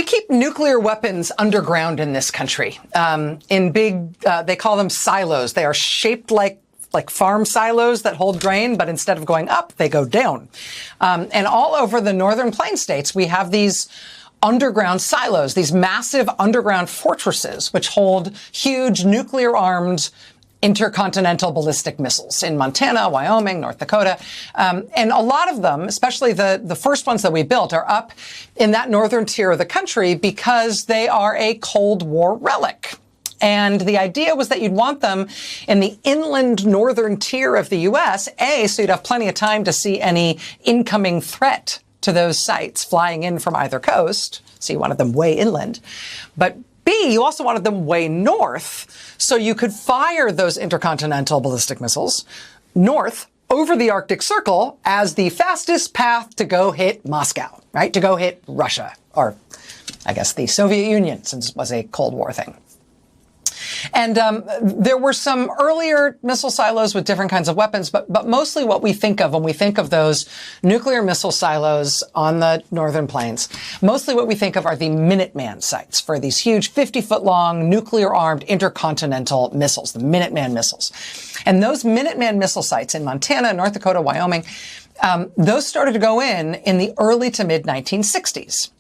We keep nuclear weapons underground in this country, in big, they call them silos. They are shaped like farm silos that hold grain, but instead of going up, they go down. And all over the northern plain states, we have these underground silos, these massive underground fortresses, which hold huge nuclear-armed intercontinental ballistic missiles in Montana, Wyoming, North Dakota. And a lot of them, especially the first ones that we built, are up in that northern tier of the country because they are a Cold War relic. And the idea was that you'd want them in the inland northern tier of the U.S., so you'd have plenty of time to see any incoming threat to those sites flying in from either coast. So you wanted them way inland. But B, you also wanted them way north, so you could fire those intercontinental ballistic missiles north over the Arctic Circle as the fastest path to go hit Moscow, right? To go hit Russia, or I guess the Soviet Union, since it was a Cold War thing. And there were some earlier missile silos with different kinds of weapons, but mostly what we think of when we think of those nuclear missile silos on the northern plains, mostly what we think of are the Minuteman sites for these huge 50-foot-long nuclear-armed intercontinental missiles, the Minuteman missiles. And those Minuteman missile sites in Montana, North Dakota, Wyoming, those started to go in the early to mid-1960s.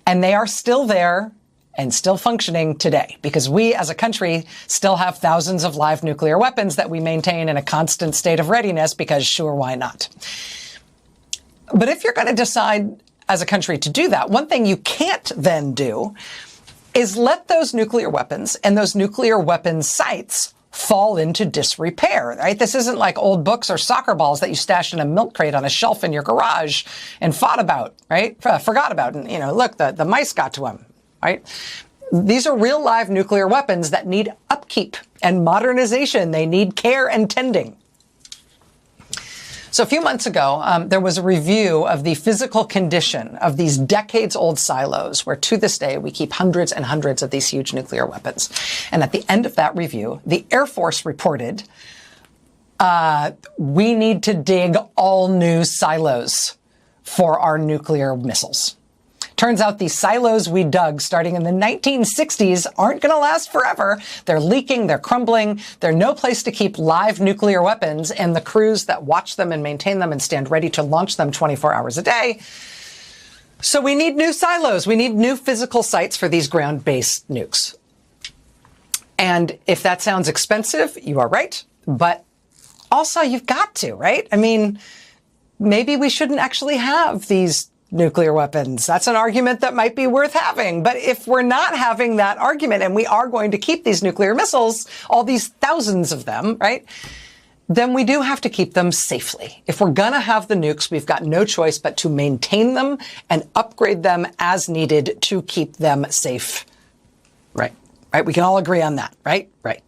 And they are still there and still functioning today, because we as a country still have thousands of live nuclear weapons that we maintain in a constant state of readiness because sure, why not? But if you're going to decide as a country to do that, one thing you can't then do is let those nuclear weapons and those nuclear weapons sites fall into disrepair, right? This isn't like old books or soccer balls that you stashed in a milk crate on a shelf in your garage and forgot about, and, look, the mice got to them. Right? These are real live nuclear weapons that need upkeep and modernization. They need care and tending. So a few months ago, there was a review of the physical condition of these decades-old silos, where to this day we keep hundreds and hundreds of these huge nuclear weapons. And at the end of that review, the Air Force reported, we need to dig all new silos for our nuclear missiles. Turns out these silos we dug starting in the 1960s aren't going to last forever. They're leaking, they're crumbling, they're no place to keep live nuclear weapons and the crews that watch them and maintain them and stand ready to launch them 24 hours a day. So we need new silos. We need new physical sites for these ground-based nukes. And if that sounds expensive, you are right. But also you've got to, right? I mean, maybe we shouldn't actually have these nuclear weapons. That's an argument that might be worth having. But if we're not having that argument and we are going to keep these nuclear missiles, all these thousands of them, right, then we do have to keep them safely. If we're going to have the nukes, we've got no choice but to maintain them and upgrade them as needed to keep them safe. Right. Right. We can all agree on that. Right. Right.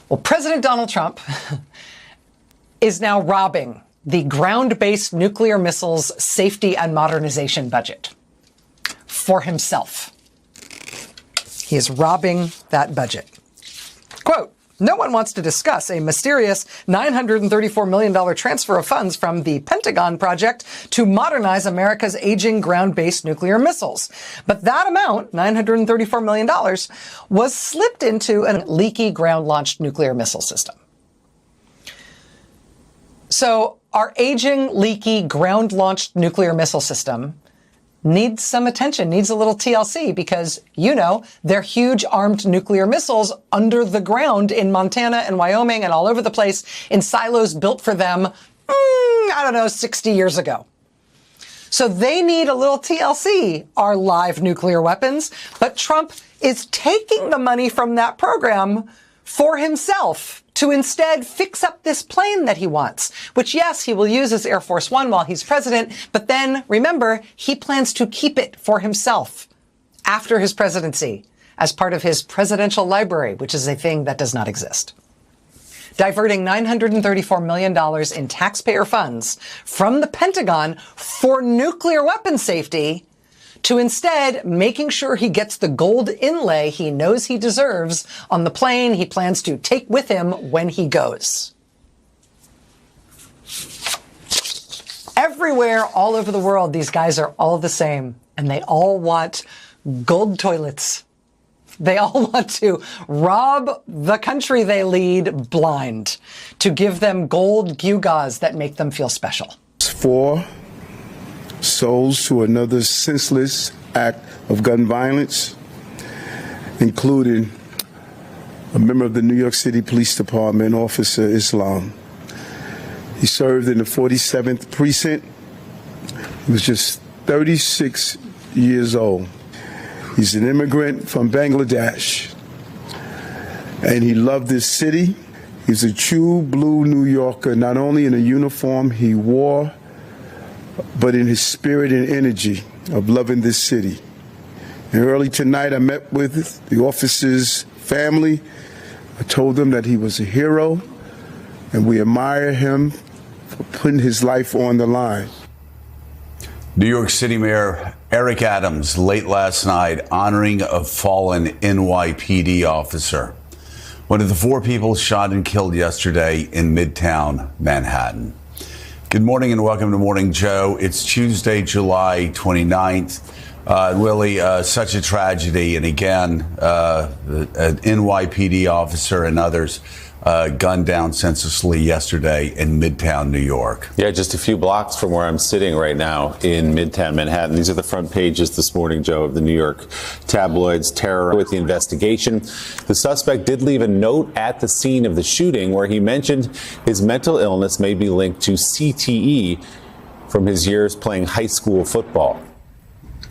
Well, President Donald Trump is now robbing the ground-based nuclear missiles safety and modernization budget for himself. He is robbing that budget. Quote, no one wants to discuss a mysterious $934 million transfer of funds from the Pentagon project to modernize America's aging ground-based nuclear missiles. But that amount, $934 million, was slipped into a leaky ground-launched nuclear missile system. So our aging, leaky, ground-launched nuclear missile system needs some attention, needs a little TLC, because, they're huge armed nuclear missiles under the ground in Montana and Wyoming and all over the place in silos built for them, 60 years ago. So they need a little TLC, our live nuclear weapons, but Trump is taking the money from that program for himself to instead fix up this plane that he wants, which, yes, he will use as Air Force One while he's president. But then, remember, he plans to keep it for himself after his presidency as part of his presidential library, which is a thing that does not exist. Diverting $934 million in taxpayer funds from the Pentagon for nuclear weapon safety to instead making sure he gets the gold inlay he knows he deserves on the plane he plans to take with him when he goes. Everywhere, all over the world, these guys are all the same. and they all want gold toilets. They all want to rob the country they lead blind, to give them gold gewgaws that make them feel special. 4 souls to another senseless act of gun violence, including a member of the New York City Police Department, Officer Islam. He served in the 47th Precinct. He was just 36 years old. He's an immigrant from Bangladesh, and he loved this city. He's a true blue New Yorker, not only in the uniform he wore, but in his spirit and energy of loving this city. And early tonight, I met with the officer's family. I told them that he was a hero, and we admire him for putting his life on the line. New York City Mayor Eric Adams late last night honoring a fallen NYPD officer, one of the 4 people shot and killed yesterday in Midtown Manhattan. Good morning and welcome to Morning Joe. It's Tuesday, July 29th. Willie, such a tragedy. And again, an NYPD officer and others gunned down senselessly yesterday in Midtown New York. Yeah, just a few blocks from where I'm sitting right now in Midtown Manhattan. These are the front pages this morning, Joe, of the New York tabloids. Terror with the investigation. The suspect did leave a note at the scene of the shooting where he mentioned his mental illness may be linked to CTE from his years playing high school football.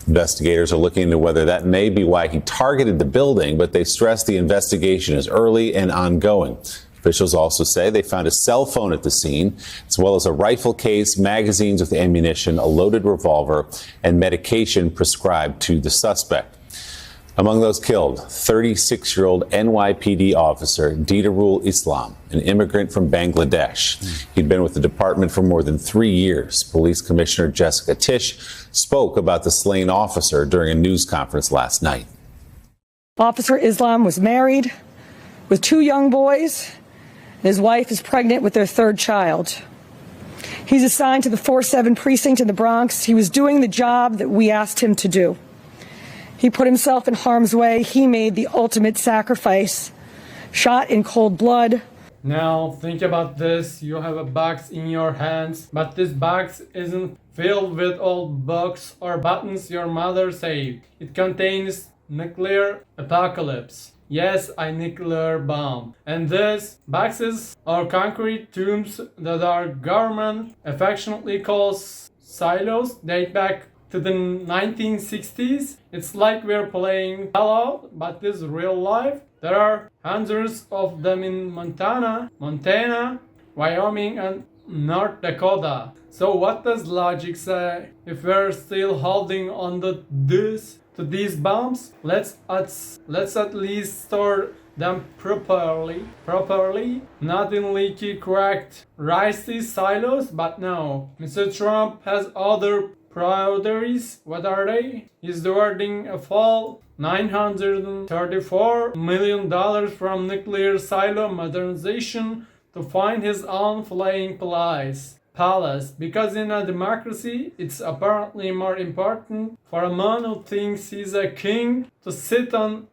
Investigators are looking into whether that may be why he targeted the building, but they stress the investigation is early and ongoing. Officials also say they found a cell phone at the scene, as well as a rifle case, magazines with ammunition, a loaded revolver, and medication prescribed to the suspect. Among those killed, 36-year-old NYPD officer Didarul Islam, an immigrant from Bangladesh. He'd been with the department for more than 3 years. Police Commissioner Jessica Tisch spoke about the slain officer during a news conference last night. Officer Islam was married with 2 young boys, and his wife is pregnant with their 3rd child. He's assigned to the 4-7 precinct in the Bronx. He was doing the job that we asked him to do. He put himself in harm's way. He made the ultimate sacrifice, shot in cold blood. Now think about this. You have a box in your hands, but this box isn't filled with old books or buttons your mother saved. It contains nuclear apocalypse. Yes, a nuclear bomb. And these boxes are concrete tombs that our government affectionately calls silos, date back to the 1960s. It's like we're playing Fallout, but this is real life. There are hundreds of them in Montana, Wyoming, and North Dakota. So what does logic say? If we're still holding on to these bombs, let's at least store them properly, not in leaky, cracked, ricey silos. But no, Mr. Trump has other priorities. What are they? He's awarding a full $934 million from nuclear silo modernization to find his own flying palace. Because in a democracy, it's apparently more important for a man who thinks he's a king to sit on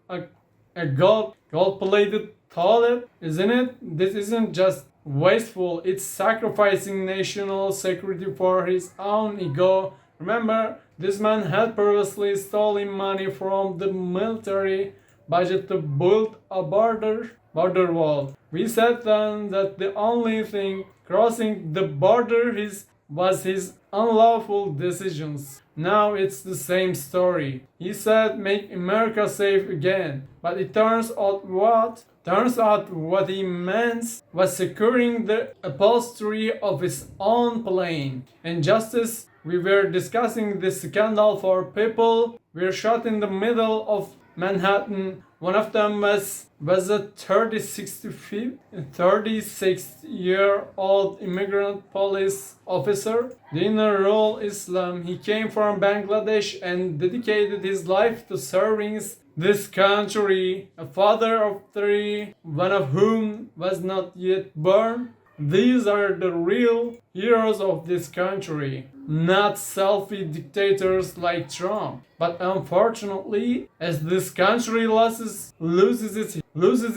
a gold-plated toilet, isn't it? This isn't just wasteful, it's sacrificing national security for his own ego. Remember, this man had previously stolen money from the military budget to build a border wall. We said then that the only thing crossing the border was his unlawful decisions. Now it's the same story. He said make America safe again, but it turns out what he meant was securing the upholstery of his own plane. And justice, we were discussing this scandal for people were shot in the middle of Manhattan. One of them was a 36-year-old immigrant police officer, Didarul Islam. He came from Bangladesh and dedicated his life to serving this country. A father of 3, one of whom was not yet born. These are the real heroes of this country, not selfie dictators like Trump. But unfortunately, as this country loses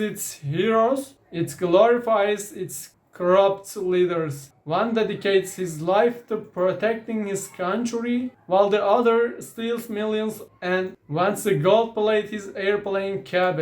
its heroes, it glorifies its corrupt leaders. One dedicates his life to protecting his country, while the other steals millions and wants to gold plate his airplane cabin.